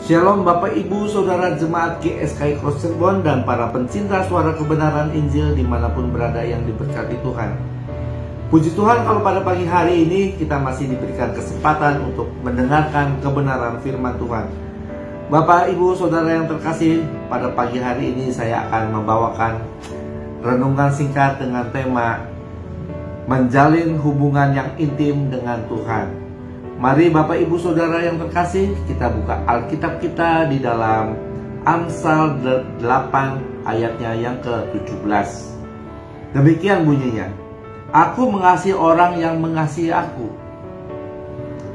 Shalom Bapak Ibu Saudara Jemaat GSKI Cross Cirebon dan para pencinta suara kebenaran Injil dimanapun berada yang diberkati Tuhan. Puji Tuhan kalau pada pagi hari ini kita masih diberikan kesempatan untuk mendengarkan kebenaran firman Tuhan. Bapak Ibu Saudara yang terkasih, pada pagi hari ini saya akan membawakan renungan singkat dengan tema menjalin hubungan yang intim dengan Tuhan. Mari Bapak Ibu Saudara yang terkasih, kita buka Alkitab kita di dalam Amsal 8 ayatnya yang ke-17. Demikian bunyinya, aku mengasihi orang yang mengasihi aku,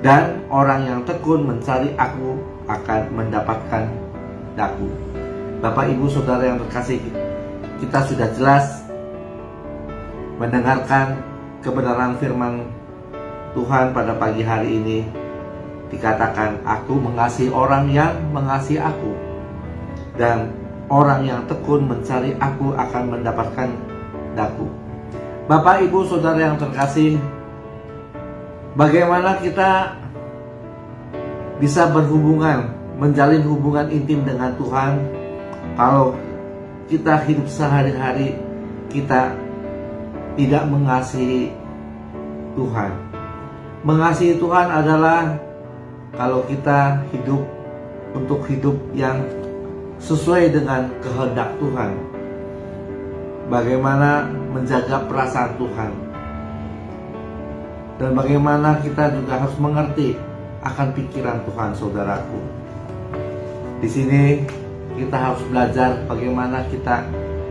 dan orang yang tekun mencari aku akan mendapatkan daku. Bapak Ibu Saudara yang terkasih, kita sudah jelas mendengarkan kebenaran firman Tuhan pada pagi hari ini. Dikatakan, aku mengasihi orang yang mengasihi aku, dan orang yang tekun mencari aku akan mendapatkan daku. Bapak Ibu Saudara yang terkasih, bagaimana kita bisa berhubungan, menjalin hubungan intim dengan Tuhan kalau kita hidup sehari-hari kita tidak mengasihi Tuhan? Mengasihi Tuhan adalah kalau kita hidup untuk hidup yang sesuai dengan kehendak Tuhan. Bagaimana menjaga perasaan Tuhan, dan bagaimana kita juga harus mengerti akan pikiran Tuhan, saudaraku. Di sini kita harus belajar bagaimana kita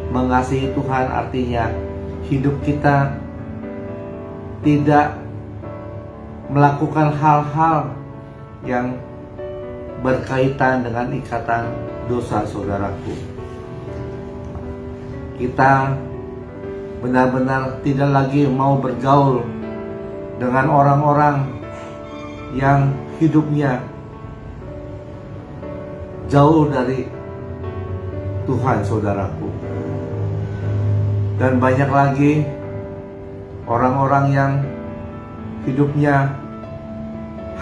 mengasihi Tuhan, artinya hidup kita tidak melakukan hal-hal yang berkaitan dengan ikatan dosa, saudaraku. Kita benar-benar tidak lagi mau bergaul dengan orang-orang yang hidupnya jauh dari Tuhan, saudaraku. Dan banyak lagi orang-orang yang hidupnya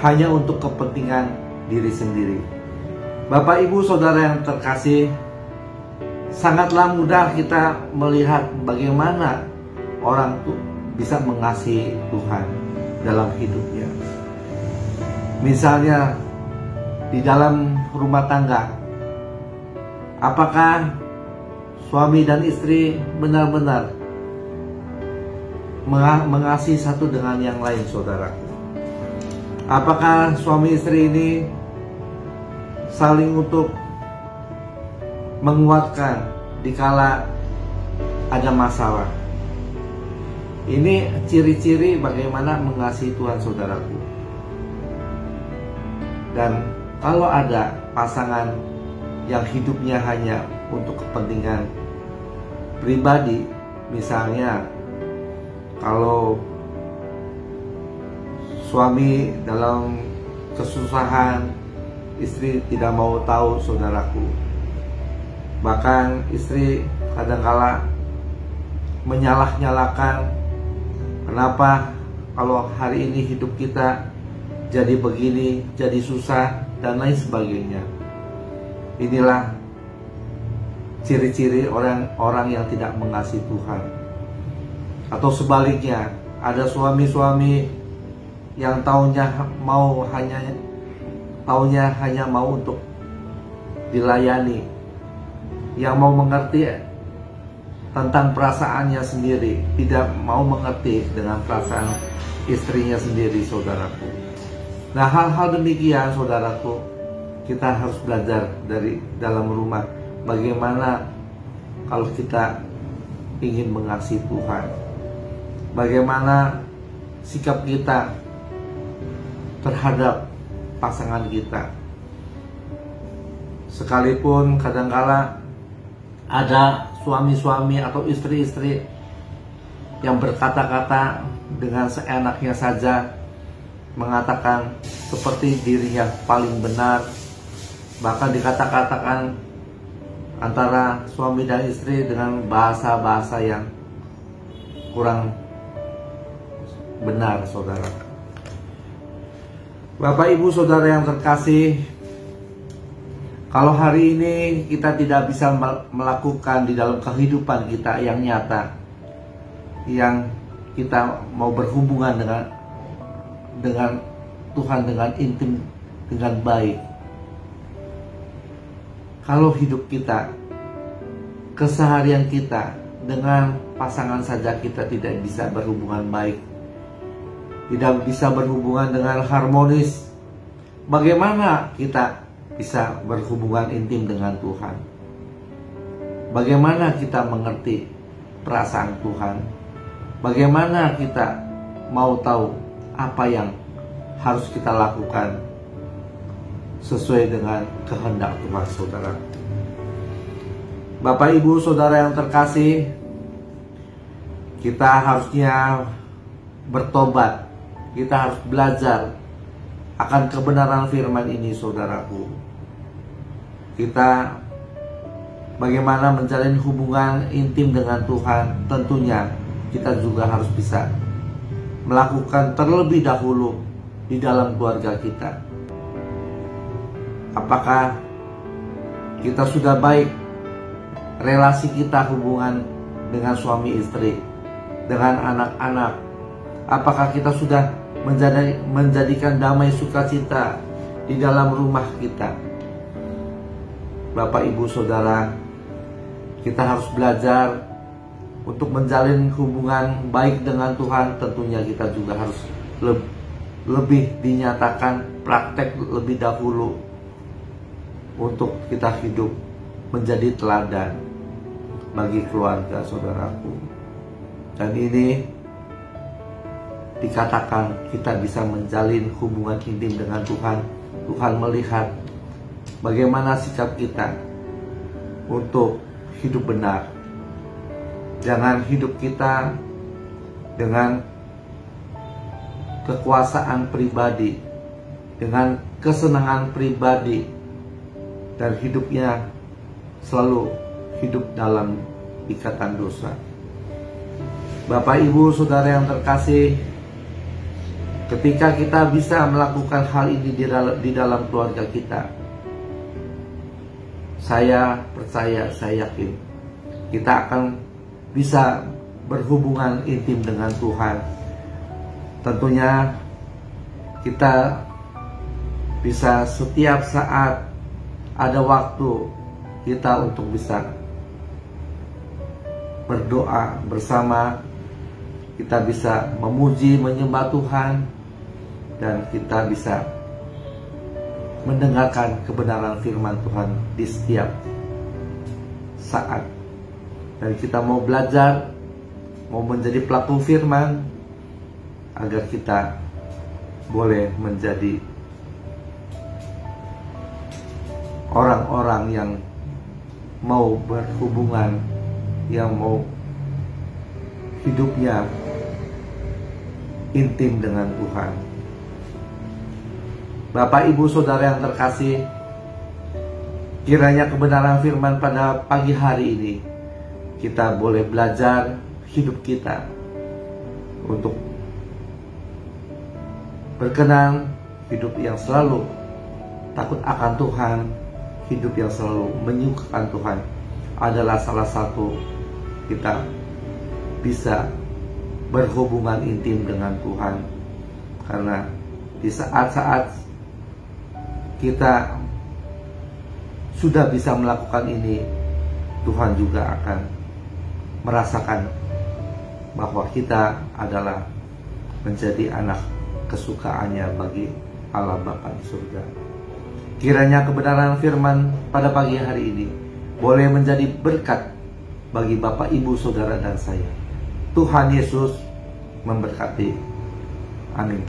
hanya untuk kepentingan diri sendiri. Bapak Ibu Saudara yang terkasih, sangatlah mudah kita melihat bagaimana orang itu bisa mengasihi Tuhan dalam hidupnya. Misalnya di dalam rumah tangga, apakah suami dan istri benar-benar mengasihi satu dengan yang lain, saudaraku? Apakah suami istri ini saling untuk menguatkan dikala ada masalah? Ini ciri-ciri bagaimana mengasihi Tuhan, saudaraku. Dan kalau ada pasangan yang hidupnya hanya untuk kepentingan pribadi, misalnya kalau suami dalam kesusahan, istri tidak mau tahu, saudaraku. Bahkan istri kadangkala menyalah-nyalakan, kenapa kalau hari ini hidup kita jadi begini, jadi susah, dan lain sebagainya. Inilah ciri-ciri orang yang tidak mengasihi Tuhan. Atau sebaliknya, ada suami-suami yang taunya hanya mau untuk dilayani, yang mau mengerti tentang perasaannya sendiri, tidak mau mengerti dengan perasaan istrinya sendiri, saudaraku. Nah, hal-hal demikian, saudaraku, kita harus belajar dari dalam rumah bagaimana kalau kita ingin mengasihi Tuhan. Bagaimana sikap kita terhadap pasangan kita. Sekalipun kadangkala ada suami-suami atau istri-istri yang berkata-kata dengan seenaknya saja, mengatakan seperti dirinya paling benar, bahkan dikata-katakan antara suami dan istri dengan bahasa-bahasa yang kurang benar, saudara. Bapak Ibu Saudara yang terkasih, Kalau hari ini kita tidak bisa melakukan di dalam kehidupan kita yang nyata, yang kita mau berhubungan dengan Tuhan dengan intim, dengan baik. Kalau hidup kita, keseharian kita dengan pasangan saja kita tidak bisa berhubungan baik, tidak bisa berhubungan dengan harmonis, bagaimana kita bisa berhubungan intim dengan Tuhan? Bagaimana kita mengerti perasaan Tuhan? Bagaimana kita mau tahu apa yang harus kita lakukan sesuai dengan kehendak Tuhan, saudara? Bapak, Ibu, Saudara yang terkasih, kita harusnya bertobat. Kita harus belajar akan kebenaran firman ini, saudaraku. Kita bagaimana menjalin hubungan intim dengan Tuhan, tentunya kita juga harus bisa melakukan terlebih dahulu di dalam keluarga kita. Apakah kita sudah baik relasi kita, hubungan dengan suami istri, dengan anak-anak? Apakah kita sudah menjadikan damai sukacita di dalam rumah kita? Bapak, Ibu, Saudara, kita harus belajar untuk menjalin hubungan baik dengan Tuhan. Tentunya kita juga harus lebih dinyatakan praktek lebih dahulu untuk kita hidup menjadi teladan bagi keluarga, saudaraku. Dan ini dikatakan kita bisa menjalin hubungan intim dengan Tuhan. Tuhan melihat bagaimana sikap kita untuk hidup benar. Jangan hidup kita dengan kekuasaan pribadi, dengan kesenangan pribadi, dan hidupnya selalu hidup dalam ikatan dosa. Bapak, Ibu, Saudara yang terkasih, ketika kita bisa melakukan hal ini di dalam keluarga kita, saya percaya, saya yakin kita akan bisa berhubungan intim dengan Tuhan. Tentunya kita bisa setiap saat ada waktu kita untuk bisa berdoa bersama, kita bisa memuji, menyembah Tuhan, dan kita bisa mendengarkan kebenaran firman Tuhan di setiap saat. Dan kita mau belajar, mau menjadi pelaku firman, agar kita boleh menjadi orang-orang yang mau berhubungan, yang mau hidupnya intim dengan Tuhan. Bapak, Ibu, Saudara yang terkasih, kiranya kebenaran firman pada pagi hari ini kita boleh belajar hidup kita untuk berkenan, hidup yang selalu takut akan Tuhan, hidup yang selalu menyukakan Tuhan adalah salah satu kita bisa berhubungan intim dengan Tuhan. Karena di saat-saat kita sudah bisa melakukan ini, Tuhan juga akan merasakan bahwa kita adalah menjadi anak kesukaannya bagi Allah Bapa di surga. Kiranya kebenaran firman pada pagi hari ini boleh menjadi berkat bagi Bapak, Ibu, Saudara, dan saya. Tuhan Yesus memberkati. Amin.